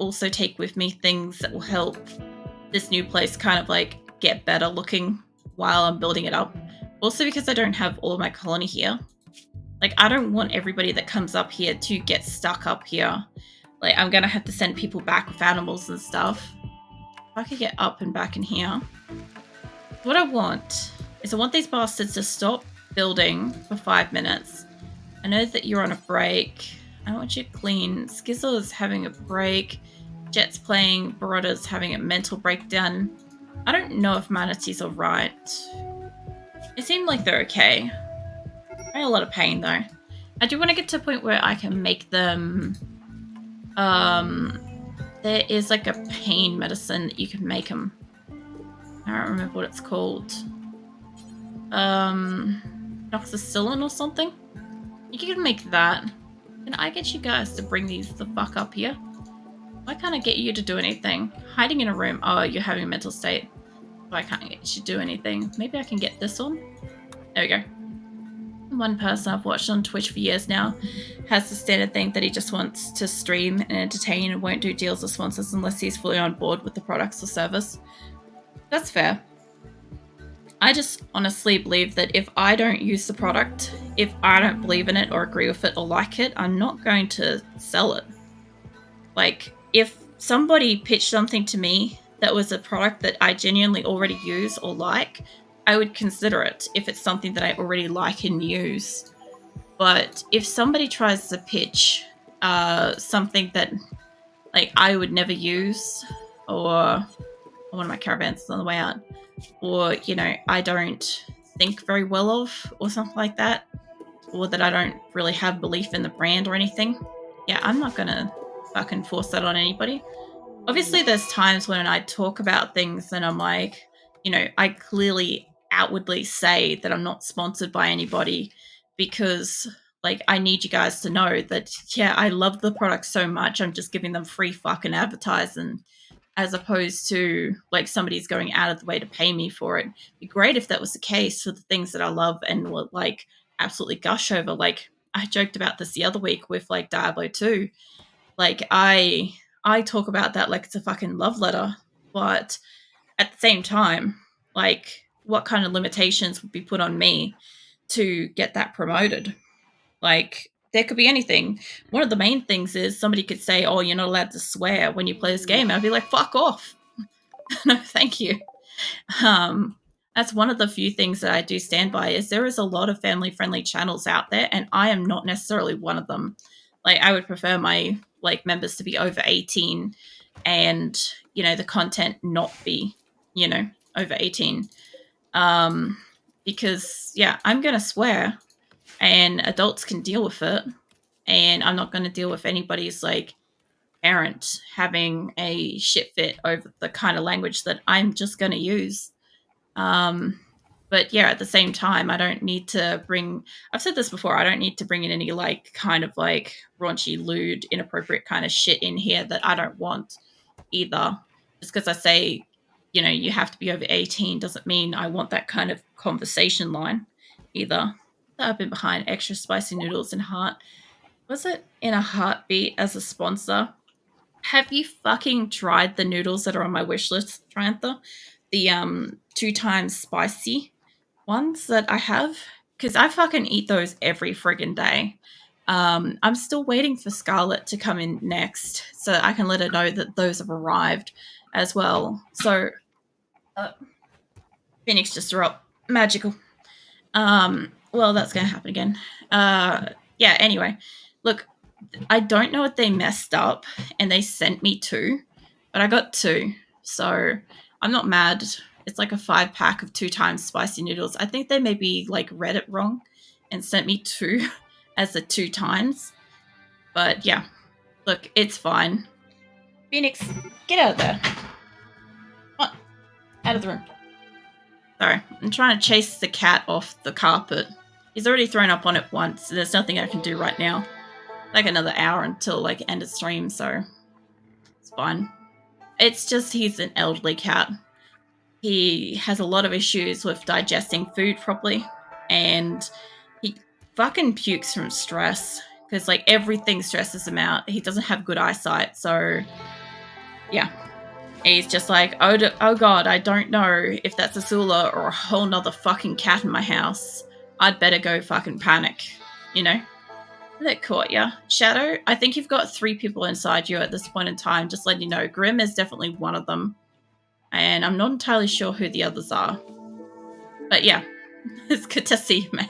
also take with me things that will help this new place kind of like get better looking while I'm building it up. Also because I don't have all of my colony here. Like, I don't want everybody that comes up here to get stuck up here. Like, I'm gonna have to send people back with animals and stuff. If I could get up and back in here. What I want is I want these bastards to stop building for 5 minutes. I know that you're on a break. I want you to clean. Skizzle's having a break. Jet's playing. Barotta's having a mental breakdown. I don't know if Manatee's alright. It seemed like they're okay. I'm in a lot of pain though. I do want to get to a point where I can make them... there is like a pain medicine that you can make them. I don't remember what it's called. Doxycycline or something? You can make that. Can I get you guys to bring these the fuck up here? Why can't I get you to do anything? Hiding in a room. Oh, you're having a mental state. Why can't I get you to do anything? Maybe I can get this one. There we go. One person I've watched on Twitch for years now has the standard thing that he just wants to stream and entertain and won't do deals or sponsors unless he's fully on board with the products or service. That's fair. I just honestly believe that if I don't use the product, if I don't believe in it or agree with it or like it, I'm not going to sell it. Like, if somebody pitched something to me that was a product that I genuinely already use or like, I would consider it if it's something that I already like and use. But if somebody tries to pitch something that like I would never use, or one of my caravans is on the way out, or, you know, I don't think very well of, or something like that, or that I don't really have belief in the brand or anything, yeah, I'm not gonna fucking force that on anybody. Obviously, there's times when I talk about things and I'm like, you know, I clearly outwardly say that I'm not sponsored by anybody because, like, I need you guys to know that, yeah, I love the product so much, I'm just giving them free fucking advertising, as opposed to, like, somebody's going out of the way to pay me for it. It'd be great if that was the case for the things that I love and will, like, absolutely gush over. Like, I joked about this the other week with, like, Diablo 2. Like, I talk about that like it's a fucking love letter, but at the same time, like, what kind of limitations would be put on me to get that promoted? Like, there could be anything. One of the main things is somebody could say, oh, you're not allowed to swear when you play this game. And I'd be like, fuck off. No, thank you. That's one of the few things that I do stand by, is there is a lot of family-friendly channels out there, and I am not necessarily one of them. Like, I would prefer my, like, members to be over 18 and, you know, the content not be, you know, over 18. Because, yeah, I'm going to swear and adults can deal with it. And I'm not going to deal with anybody's, like, parent having a shit fit over the kind of language that I'm just going to use. But yeah, at the same time, I don't need to bring, I've said this before, I don't need to bring in any, like, kind of, like, raunchy, lewd, inappropriate kind of shit in here that I don't want either. Just because I say, you know, you have to be over 18 doesn't mean I want that kind of conversation line either. I've been behind extra spicy noodles and heart. Was it in a heartbeat as a sponsor? Have you fucking tried the noodles that are on my wish list, Triantha? The 2 times spicy ones that I have? Because I fucking eat those every friggin' day. I'm still waiting for Scarlett to come in next so I can let her know that those have arrived as well. So, Phoenix just threw up. Magical. Well, that's going to happen again. Yeah, anyway. Look, I don't know what they messed up and they sent me 2, but I got 2. So I'm not mad. It's like a 5-pack of 2 times spicy noodles. I think they maybe, like, read it wrong and sent me 2 as the 2 times. But yeah, look, it's fine. Phoenix, get out of there. What? Out of the room. Sorry, I'm trying to chase the cat off the carpet. He's already thrown up on it once. So there's nothing I can do right now. Like another hour until, like, end of stream, so it's fine. It's just he's an elderly cat. He has a lot of issues with digesting food properly, and he fucking pukes from stress because, like, everything stresses him out. He doesn't have good eyesight, so yeah. He's just like, oh god, I don't know if that's a Sula or a whole nother fucking cat in my house. I'd better go fucking panic, you know? That caught ya. Shadow, I think you've got 3 people inside you at this point in time. Just letting you know, Grim is definitely one of them. And I'm not entirely sure who the others are. But yeah, it's good to see you, man.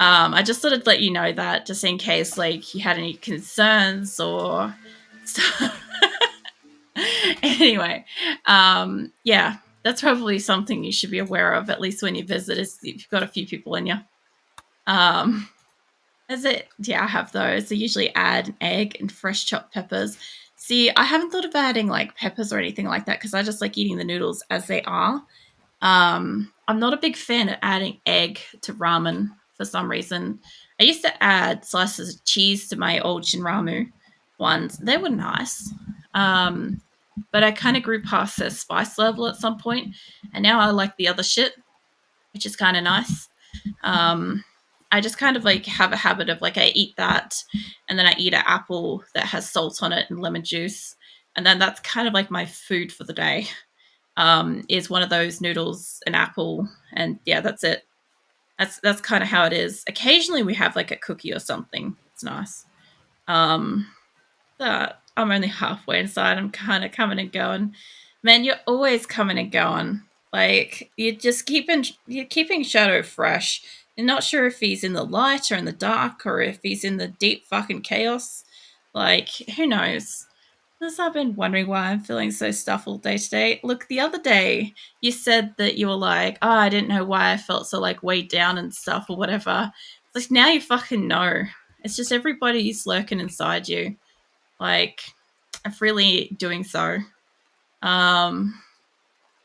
I just thought I'd let you know that, just in case, like, you had any concerns or stuff. Anyway, yeah, that's probably something you should be aware of, at least when you visit, is if you've got a few people in you. Yeah, I have those. I usually add an egg and fresh chopped peppers. See, I haven't thought of adding, like, peppers or anything like that because I just like eating the noodles as they are. I'm not a big fan of adding egg to ramen for some reason. I used to add slices of cheese to my old Shinramu ones. They were nice. But I kind of grew past their spice level at some point, and now I like the other shit, which is kind of nice. I just kind of like have a habit of like I eat that, and then I eat an apple that has salt on it and lemon juice, and then that's kind of like my food for the day. Is one of those noodles, an apple, and yeah, that's it. That's kind of how it is. Occasionally we have like a cookie or something. It's nice. Um, but I'm only halfway inside. I'm kind of coming and going. Man, you're always coming and going. Like you're keeping Shadow fresh. You're not sure if he's in the light or in the dark or if he's in the deep fucking chaos. Like, who knows? Because I've been wondering why I'm feeling so stuffed day to day. Look, the other day you said that you were like, oh, I didn't know why I felt so like weighed down and stuff or whatever. It's like now you fucking know. It's just everybody's lurking inside you. Like, I'm really doing so. Um,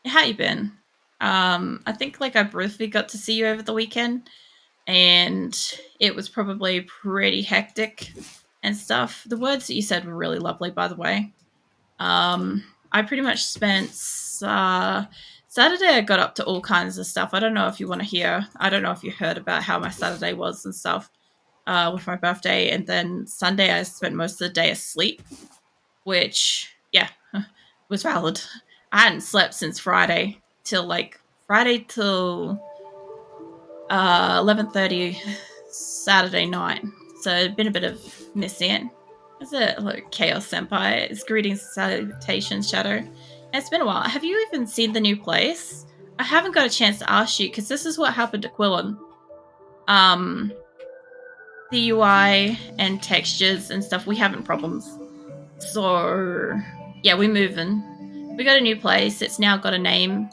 how you been? I think like I briefly got to see you over the weekend, and it was probably pretty hectic and stuff. The words that you said were really lovely, by the way. I pretty much spent Saturday. I got up to all kinds of stuff. I don't know if you want to hear. I don't know if you heard about how my Saturday was and stuff with my birthday, and then Sunday I spent most of the day asleep, which yeah was valid. I hadn't slept since Friday till 11:30 Saturday night, so it'd been a bit of missing. Is it like Chaos Senpai? It's greetings, salutations, Shadow. It's been a while. Have you even seen the new place? I haven't got a chance to ask you because this is what happened to Qulin. Um, the UI and textures and stuff, we having problems. So yeah, we're moving. We got a new place. It's now got a name.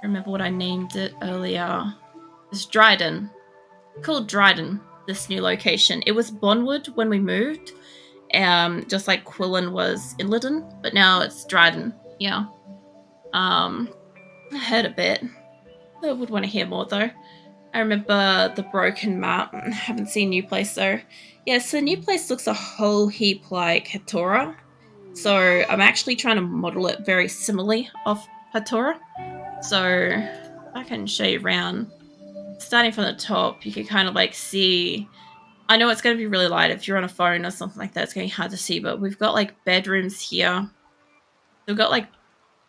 Remember what I named it earlier? It's Dryden. Called Dryden. This new location. It was Bonwood when we moved. Just like Qulin was in Lydon, but now it's Dryden. Yeah. I heard a bit. I would want to hear more though. I remember the broken map. Haven't seen new place though. Yeah, so new place looks a whole heap like Hatora. So I'm actually trying to model it very similarly off Hatora. So I can show you around. Starting from the top, you can kind of like see. I know it's going to be really light if you're on a phone or something like that. It's going to be hard to see, but we've got like bedrooms here. We've got like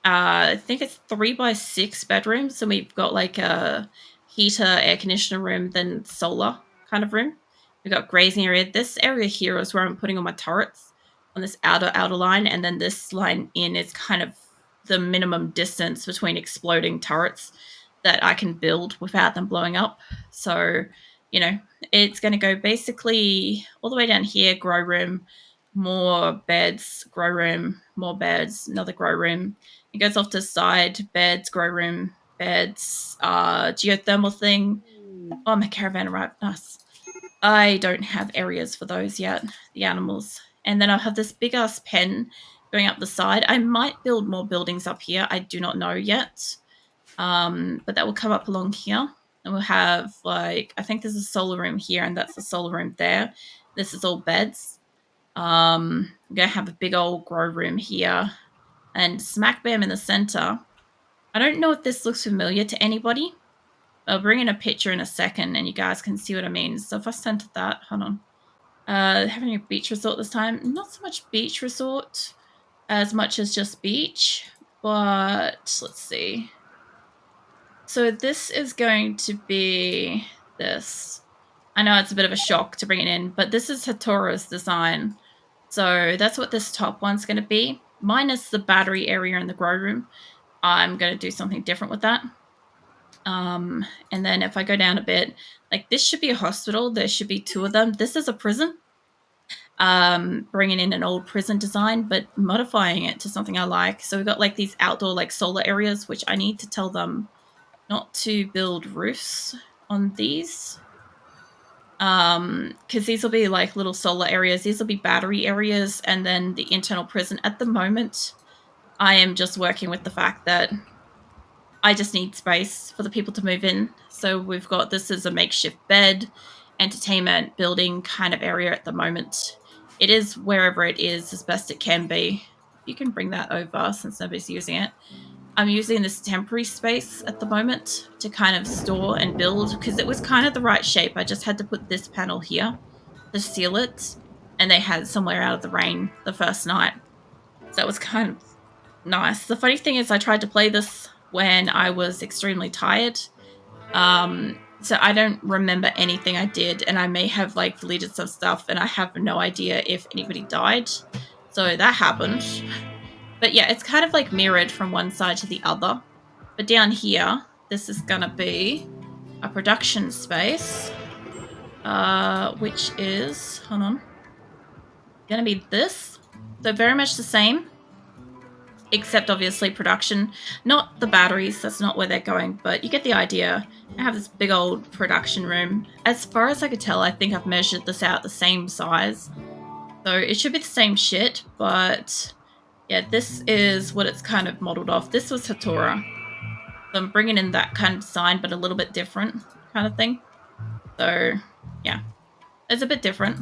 I think it's 3x6 bedrooms, and we've got like a heater, air conditioner room, then solar kind of room. We've got grazing area. This area here is where I'm putting all my turrets on this outer line, and then this line in is kind of the minimum distance between exploding turrets that I can build without them blowing up. So, you know, it's going to go basically all the way down here, grow room, more beds, grow room, more beds, another grow room. It goes off to the side, beds, grow room, beds, geothermal thing. Oh, my caravan arrived. Nice. I don't have areas for those yet, the animals. And then I'll have this big ass pen going up the side. I might build more buildings up here. I do not know yet. But that will come up along here. And we'll have like, I think there's a solar room here, and that's the solar room there. This is all beds. I'm going to have a big old grow room here. And smack bam in the center. I don't know if this looks familiar to anybody. I'll bring in a picture in a second and you guys can see what I mean. So if I center that, hold on. Having a beach resort this time. Not so much beach resort. as much as just beach, but let's see. So this is going to be this. I know it's a bit of a shock to bring it in, but this is Hatora's design. So that's what this top one's going to be, minus the battery area in the grow room. I'm going to do something different with that. And then if I go down a bit, like this should be a hospital. There should be 2 of them. This is a prison. Bringing in an old prison design, but modifying it to something I like. So we've got like these outdoor like solar areas, which I need to tell them not to build roofs on these. Because these will be like little solar areas. These will be battery areas, and then the internal prison. At the moment, I am just working with the fact that I just need space for the people to move in. So we've got this as a makeshift bed, entertainment, building kind of area at the moment. It is wherever it is as best it can be. You can bring that over since nobody's using it. I'm using this temporary space at the moment to kind of store and build because it was kind of the right shape. I just had to put this panel here to seal it, and they had somewhere out of the rain the first night. So that was kind of nice. The funny thing is I tried to play this when I was extremely tired. So I don't remember anything I did, and I may have like deleted some stuff, and I have no idea if anybody died. So that happened. But yeah, it's kind of like mirrored from one side to the other. But down here, this is gonna be a production space, which is, hold on, gonna be this. So very much the same, except obviously production, not the batteries, that's not where they're going, but you get the idea. I have this big old production room. As far as I could tell, I think I've measured this out the same size. So it should be the same shit, but yeah, this is what it's kind of modeled off. This was Hatora. So I'm bringing in that kind of design, but a little bit different kind of thing. So yeah, it's a bit different.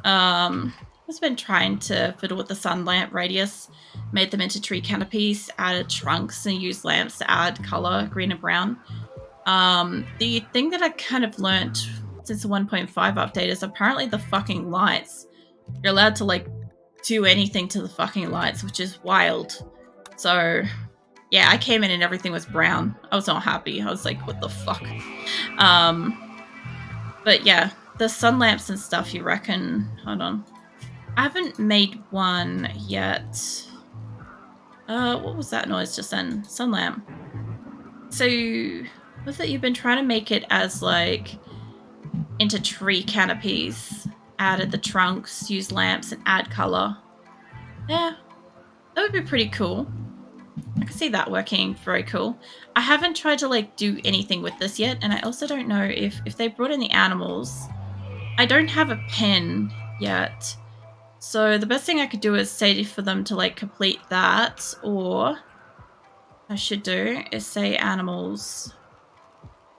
I've been trying to fiddle with the sun lamp radius, made them into tree canopies, added trunks, and used lamps to add color, green and brown. The thing that I kind of learnt since the 1.5 update is apparently the fucking lights. You're allowed to like do anything to the fucking lights, which is wild. So yeah, I came in and everything was brown. I was not happy. I was like, what the fuck? But yeah, the sun lamps and stuff, you reckon? Hold on. I haven't made one yet. What was that noise just then? Sun lamp. So, was it you've been trying to make it as like into tree canopies, added the trunks, used lamps, and add color? Yeah, that would be pretty cool. I can see that working very cool. I haven't tried to like do anything with this yet, and I also don't know if they brought in the animals. I don't have a pen yet. So the best thing I could do is say for them to like complete that, or I should do is say animals.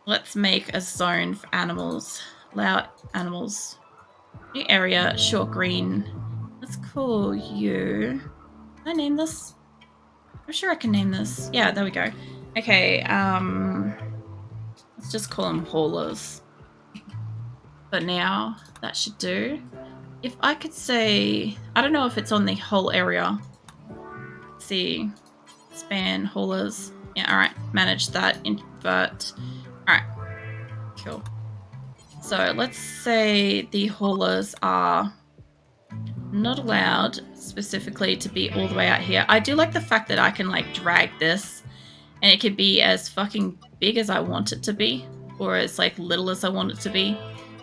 Let's make a zone for animals. Allow animals. New area, short green. Let's call you. Can I name this? I'm sure I can name this. Yeah, there we go. Okay, let's just call them haulers. But now that should do. If I could say, I don't know if it's on the whole area. Let's see, span haulers. Yeah, all right, manage that, invert. All right, cool. So let's say the haulers are not allowed specifically to be all the way out here. I do like the fact that I can like drag this and it can be as fucking big as I want it to be, or as like little as I want it to be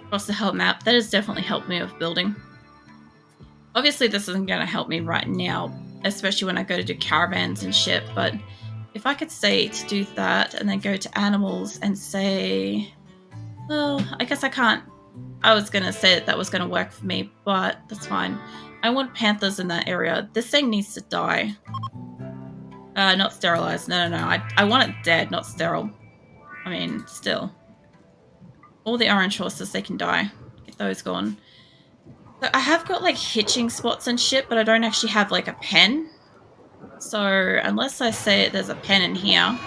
across the whole map. That has definitely helped me with building. Obviously this isn't going to help me right now, especially when I go to do caravans and shit, but if I could say to do that and then go to animals and say, well, I guess I can't. I was going to say that was going to work for me, but that's fine. I want panthers in that area. This thing needs to die. Not sterilized. No. I want it dead, not sterile. I mean, still. All the orange horses, they can die. Get those gone. So I have got like hitching spots and shit, but I don't actually have like a pen. So unless I say there's a pen in here,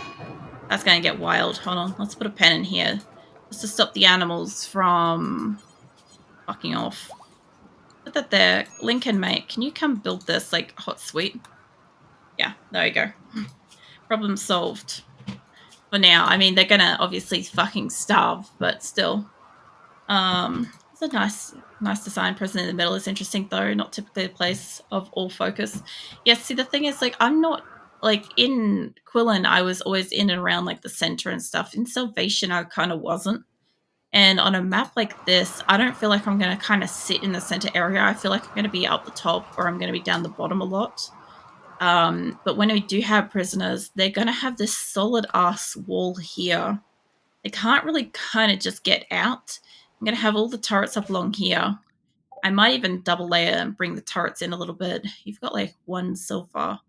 that's going to get wild. Hold on. Let's put a pen in here just to stop the animals from fucking off. Put that there. Lincoln, mate, can you come build this, like, hot suite? Yeah, there you go. Problem solved. For now. I mean, they're gonna obviously fucking starve, but still. It's a nice design. Present in the middle is interesting, though. Not typically a place of all focus. Yes, see, the thing is, like, I'm not, like, in Qulin, I was always in and around, like, the center and stuff. In Salvation, I kind of wasn't. And on a map like this, I don't feel like I'm going to kind of sit in the center area. I feel like I'm going to be up the top or I'm going to be down the bottom a lot. But when we do have prisoners, they're going to have this solid ass wall here. They can't really kind of just get out. I'm going to have all the turrets up along here. I might even double layer and bring the turrets in a little bit. You've got like one so far.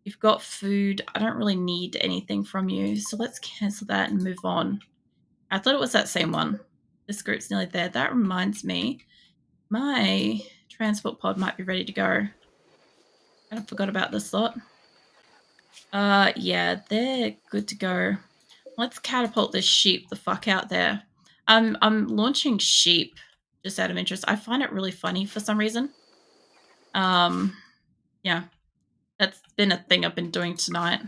You've got food. I don't really need anything from you. So let's cancel that and move on. I thought it was that same one. This group's nearly there. That reminds me, my transport pod might be ready to go. I forgot about this lot. Yeah, they're good to go. Let's catapult this sheep the fuck out there. I'm launching sheep just out of interest. I find it really funny for some reason. Yeah, that's been a thing I've been doing tonight.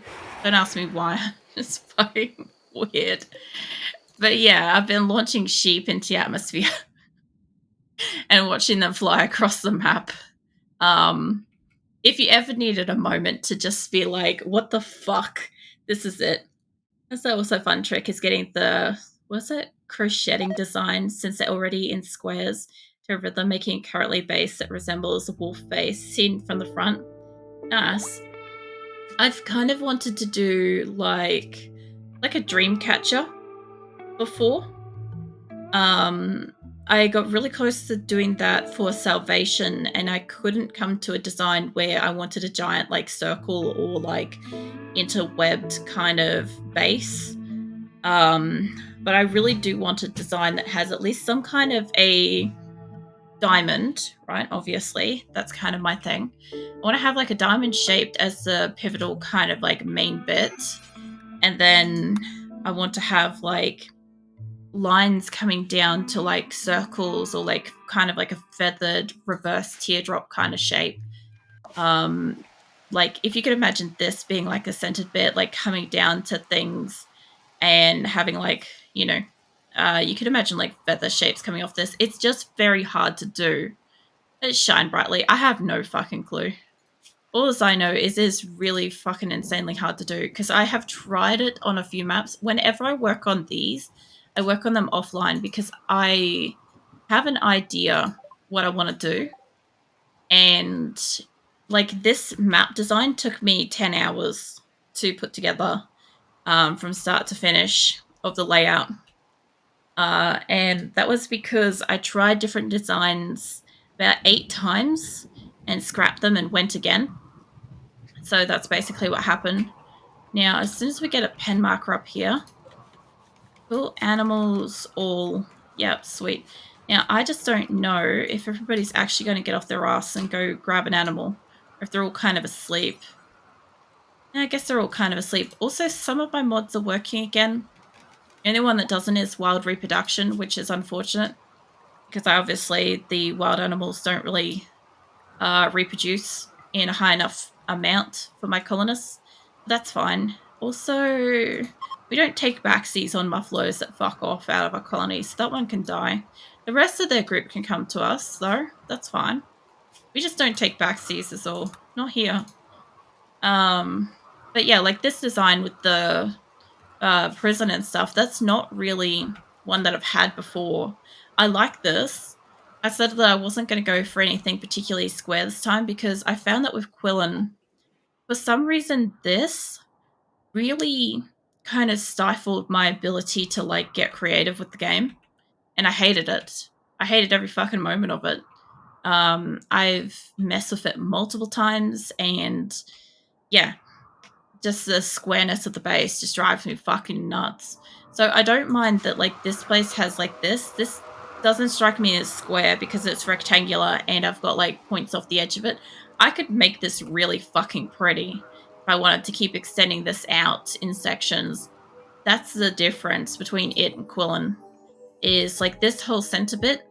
Don't ask me why. It's fucking weird. But yeah, I've been launching sheep into the atmosphere and watching them fly across the map. If you ever needed a moment to just be like, what the fuck? This is it. That's also a fun trick is getting the, what's it? Crocheting design, since they're already in squares, to a rhythm, making a currently base that resembles a wolf face seen from the front. Nice. I've kind of wanted to do like a dream catcher before. I got really close to doing that for Salvation, and I couldn't come to a design where I wanted a giant like circle or like interwebbed kind of base. But I really do want a design that has at least some kind of a diamond, right? Obviously, that's kind of my thing. I want to have like a diamond shaped as the pivotal kind of like main bit, and then I want to have like lines coming down to like circles or like kind of like a feathered reverse teardrop kind of shape. Like if you could imagine this being like a centered bit, like coming down to things and having like, you know, you could imagine like feather shapes coming off this. It's just very hard to do. It's shine brightly. I have no fucking clue. All as I know is it's really fucking insanely hard to do because I have tried it on a few maps. Whenever I work on these, I work on them offline because I have an idea what I want to do. And like this map design took me 10 hours to put together from start to finish of the layout. And that was because I tried different designs about 8 times and scrapped them and went again. So that's basically what happened. Now, as soon as we get a pen marker up here, cool, animals all, yep, sweet. Now, I just don't know if everybody's actually going to get off their ass and go grab an animal, or if they're all kind of asleep. Yeah, I guess they're all kind of asleep. Also, some of my mods are working again. The only one that doesn't is wild reproduction, which is unfortunate, because obviously the wild animals don't really reproduce in a high enough amount for my colonists. That's fine. Also, we don't take backsies on muffaloes that fuck off out of our colony, so that one can die. The rest of their group can come to us, though. That's fine. We just don't take backsies is all. Not here. But yeah, like this design with the prison and stuff, that's not really one that I've had before. I like this. I said that I wasn't going to go for anything particularly square this time because I found that with Qulin, for some reason, this really kind of stifled my ability to like get creative with the game, and I hated it. I hated every fucking moment of it. I've messed with it multiple times, and yeah, just the squareness of the base just drives me fucking nuts. So I don't mind that like this place has like this. This doesn't strike me as square because it's rectangular and I've got like points off the edge of it. I could make this really fucking pretty if I wanted to keep extending this out in sections. That's the difference between it and Qulin. Is like this whole center bit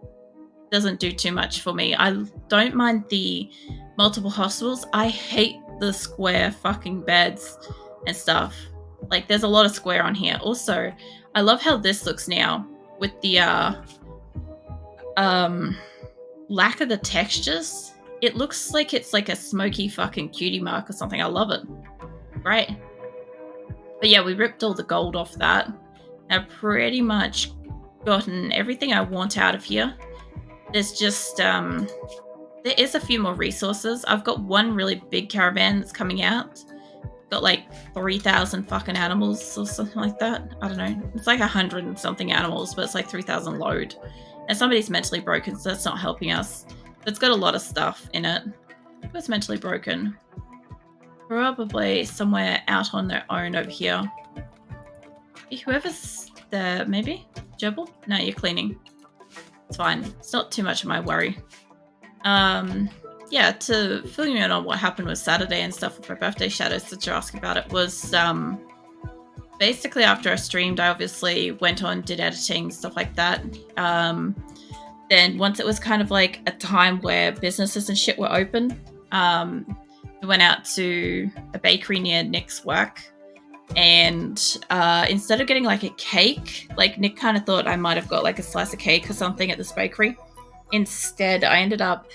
doesn't do too much for me. I don't mind the multiple hospitals. I hate the square fucking beds and stuff. Like, there's a lot of square on here. Also, I love how this looks now with the lack of the textures. It looks like it's like a smoky fucking cutie mark or something. I love it. Great. But yeah, we ripped all the gold off that. I've pretty much gotten everything I want out of here. There's just there is a few more resources. I've got one really big caravan that's coming out. Got like 3,000 fucking animals or something like that. I don't know. It's like 100 and something animals, but it's like 3,000 load. And somebody's mentally broken, so that's not helping us. But it's got a lot of stuff in it. Who's mentally broken? Probably somewhere out on their own over here. Whoever's there, maybe? Gerbil? No, you're cleaning. It's fine. It's not too much of my worry. Yeah, to fill you in on what happened with Saturday and stuff with my birthday shadows that you're asking about, it was basically after I streamed, I obviously went on, did editing, stuff like that. Then once it was kind of like a time where businesses and shit were open, we went out to a bakery near Nick's work. And instead of getting like a cake, like Nick kind of thought I might have got like a slice of cake or something at this bakery. Instead, I ended up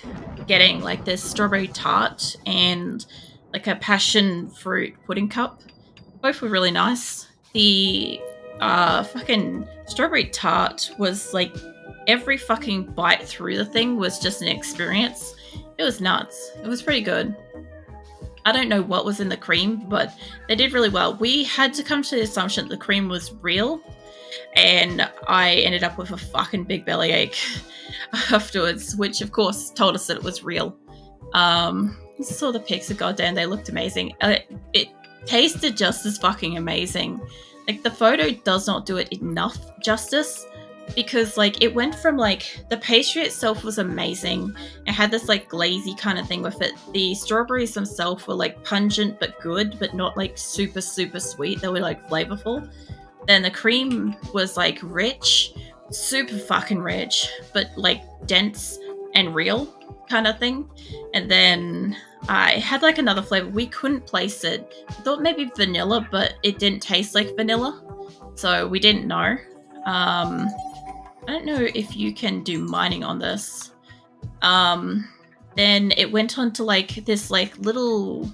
getting like this strawberry tart and like a passion fruit pudding cup. Both were really nice. The fucking strawberry tart was like every fucking bite through the thing was just an experience. It was nuts. It was pretty good. I don't know what was in the cream, but they did really well. We had to come to the assumption that the cream was real, and I ended up with a fucking big bellyache afterwards, which of course told us that it was real. Saw the pics, goddamn, they looked amazing. It tasted just as fucking amazing. Like, the photo does not do it enough justice, because like it went from like the pastry itself was amazing. It had this like glazy kind of thing with it. The strawberries themselves were like pungent but good, but not like super sweet. They were like flavorful. Then the cream was like rich, super fucking rich, but like dense and real kind of thing. And then I had like another flavor. We couldn't place it. I thought maybe vanilla, but it didn't taste like vanilla, so we didn't know. I don't know if you can do mining on this. Then it went on to like this like little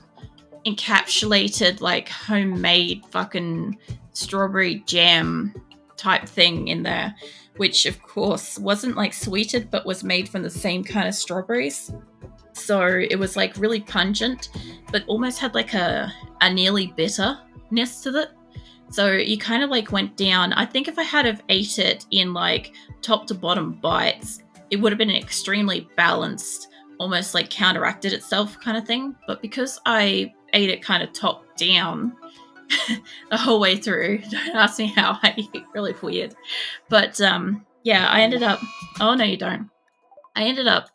encapsulated like homemade fucking strawberry jam type thing in there, which of course wasn't like sweetened but was made from the same kind of strawberries. So it was like really pungent, but almost had like a nearly bitterness to it. So you kind of like went down. I think if I had have ate it in like top to bottom bites, it would have been extremely balanced, almost like counteracted itself kind of thing. But because I ate it kind of top down the whole way through, don't ask me how, I eat really weird. But yeah, I ended up, oh no you don't. I ended up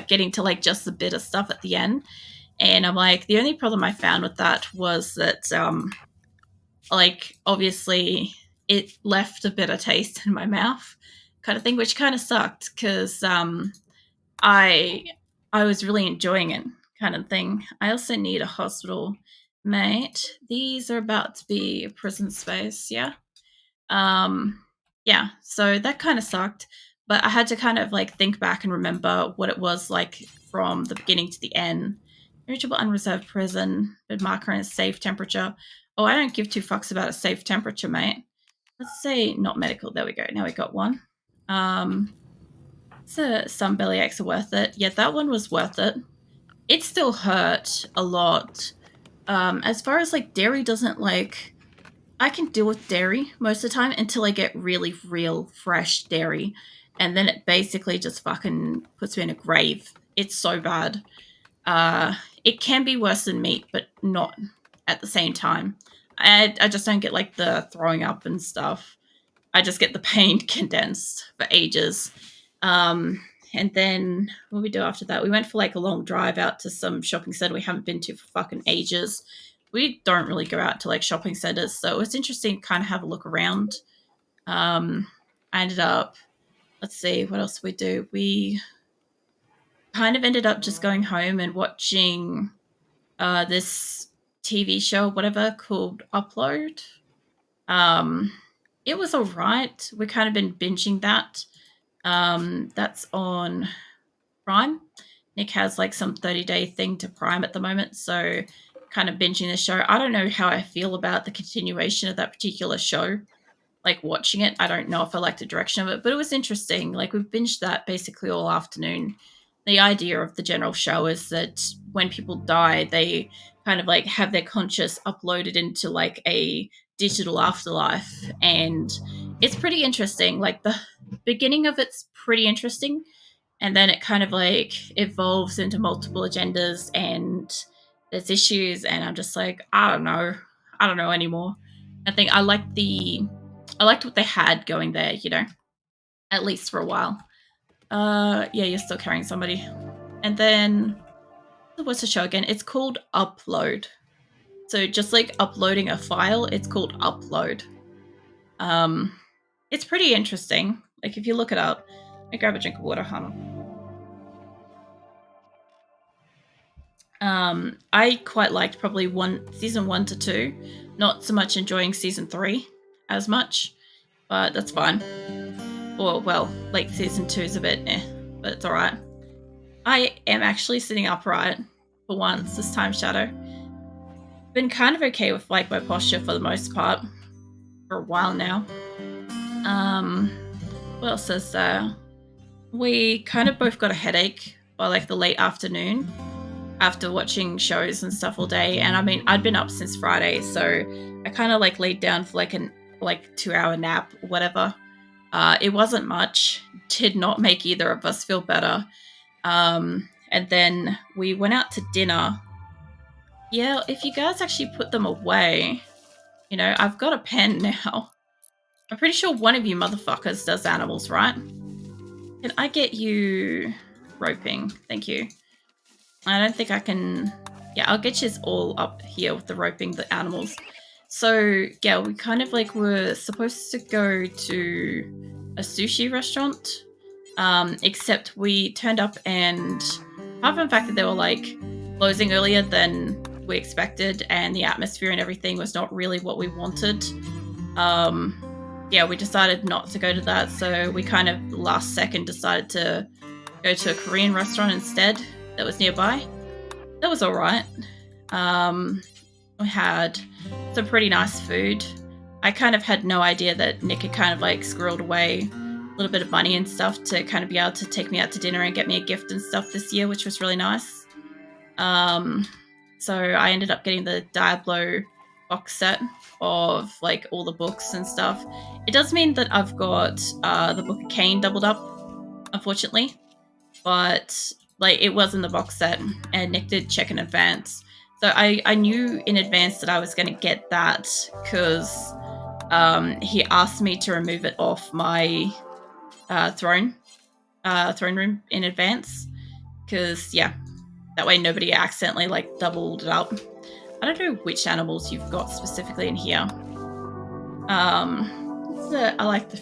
getting to like just the bitter stuff at the end. And I'm like, the only problem I found with that was that like obviously it left a bitter taste in my mouth kind of thing, which kind of sucked because I was really enjoying it kind of thing. I also need a hospital, mate. These are about to be a prison space, yeah. Yeah, so that kind of sucked, but I had to kind of like think back and remember what it was like from the beginning to the end. Reachable unreserved prison, but marker in a safe temperature. Oh, I don't give two fucks about a safe temperature, mate. Let's say not medical. There we go. Now we got one. So some bellyaches are worth it. Yeah, that one was worth it. It still hurt a lot. As far as like dairy doesn't like, I can deal with dairy most of the time until I get really real fresh dairy, and then it basically just fucking puts me in a grave. It's so bad. It can be worse than meat, but not at the same time. I just don't get like the throwing up and stuff. I just get the pain condensed for ages. And then what we do after that? We went for like a long drive out to some shopping center we haven't been to for fucking ages. We don't really go out to like shopping centers, so it's interesting to kind of have a look around. I ended up, let's see, what else did we do? We kind of ended up just going home and watching this TV show, whatever, called Upload. It was alright. We've kind of been binging that. That's on Prime. Nick has like some 30-day thing to Prime at the moment, so kind of binging the show. I don't know how I feel about the continuation of that particular show. Like watching it, I don't know if I like the direction of it, but it was interesting. Like we've binged that basically all afternoon. The idea of the general show is that when people die, they kind of like have their conscious uploaded into like a digital afterlife, and it's pretty interesting. Like the beginning of it's pretty interesting, and then it kind of like evolves into multiple agendas and there's issues, and I'm just like, I don't know anymore. I think I liked what they had going there, you know, at least for a while. Yeah, you're still carrying somebody. And then what's the show again? It's called Upload. So just like uploading a file, it's called Upload. It's pretty interesting. Like if you look it up, let me grab a drink of water, huh? I quite liked probably season 1 to 2. Not so much enjoying season 3 as much, but that's fine. Or well, like season 2 is a bit but it's alright. I am actually sitting upright for once this time, Shadow. Been kind of okay with like my posture for the most part for a while now. What else is there? We kind of both got a headache by like the late afternoon after watching shows and stuff all day. And I mean, I'd been up since Friday, so I kind of like laid down for like 2-hour nap or whatever. It wasn't much. Did not make either of us feel better. And then we went out to dinner. Yeah, if you guys actually put them away, you know, I've got a pen now. I'm pretty sure one of you motherfuckers does animals, right? Can I get you roping? Thank you. I don't think I can... Yeah, I'll get you all up here with the roping the animals. So, yeah, we kind of like were supposed to go to a sushi restaurant, except we turned up and apart from the fact that they were like closing earlier than we expected and the atmosphere and everything was not really what we wanted, yeah, we decided not to go to that. So we kind of last second decided to go to a Korean restaurant instead that was nearby. That was all right. We had some pretty nice food. I kind of had no idea that Nick had kind of like squirreled away a little bit of money and stuff to kind of be able to take me out to dinner and get me a gift and stuff this year, which was really nice. So I ended up getting the Diablo box set of like all the books and stuff. It does mean that I've got the Book of Cain doubled up, unfortunately, but like it was in the box set and Nick did check in advance. So I knew in advance that I was going to get that because he asked me to remove it off my throne room in advance because, yeah, that way nobody accidentally like doubled it up. I don't know which animals you've got specifically in here. I like the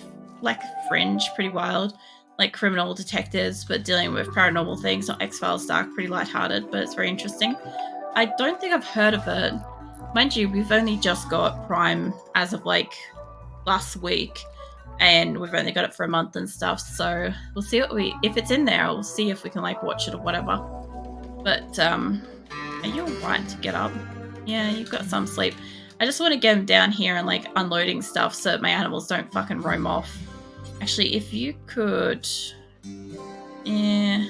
Fringe, pretty wild. Like criminal detectives, but dealing with paranormal things, not X-Files dark, pretty lighthearted, but it's very interesting. I don't think I've heard of it. Mind you, we've only just got Prime as of like last week, and we've only got it for a month and stuff, so we'll see if it's in there, we'll see if we can like watch it or whatever. But are you alright to get up? Yeah, you've got some sleep. I just want to get him down here and like unloading stuff so that my animals don't fucking roam off. Actually, if you could... Yeah...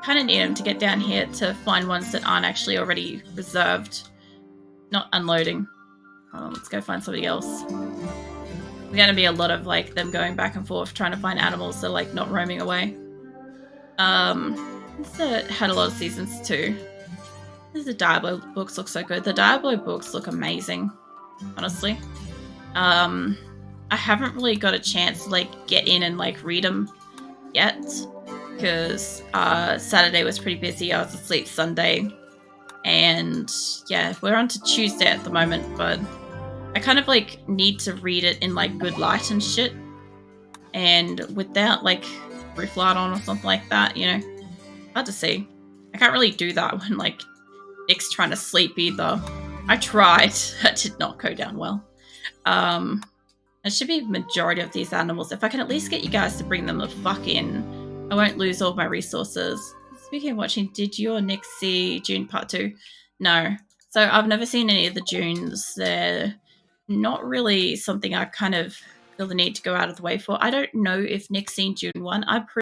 Kind of need him to get down here to find ones that aren't actually already reserved. Not unloading. Hold on, let's go find somebody else. There's going to be a lot of like them going back and forth trying to find animals that are like not roaming away. This had a lot of seasons too. The Diablo books look so good. The Diablo books look amazing, honestly. I haven't really got a chance to like get in and like read them yet because Saturday was pretty busy. I was asleep Sunday, and yeah, we're on to Tuesday at the moment, but I kind of like need to read it in like good light and shit, and without like roof light on or something like that, you know. Hard to see. I can't really do that when, like, Nick's trying to sleep either. I tried. That did not go down well. It should be majority of these animals. If I can at least get you guys to bring them the fuck in, I won't lose all my resources. Speaking of watching, did you or Nick see June Part 2? No. So I've never seen any of the Junes. They're not really something I kind of feel the need to go out of the way for. I don't know if Nick's seen June 1. I'm pretty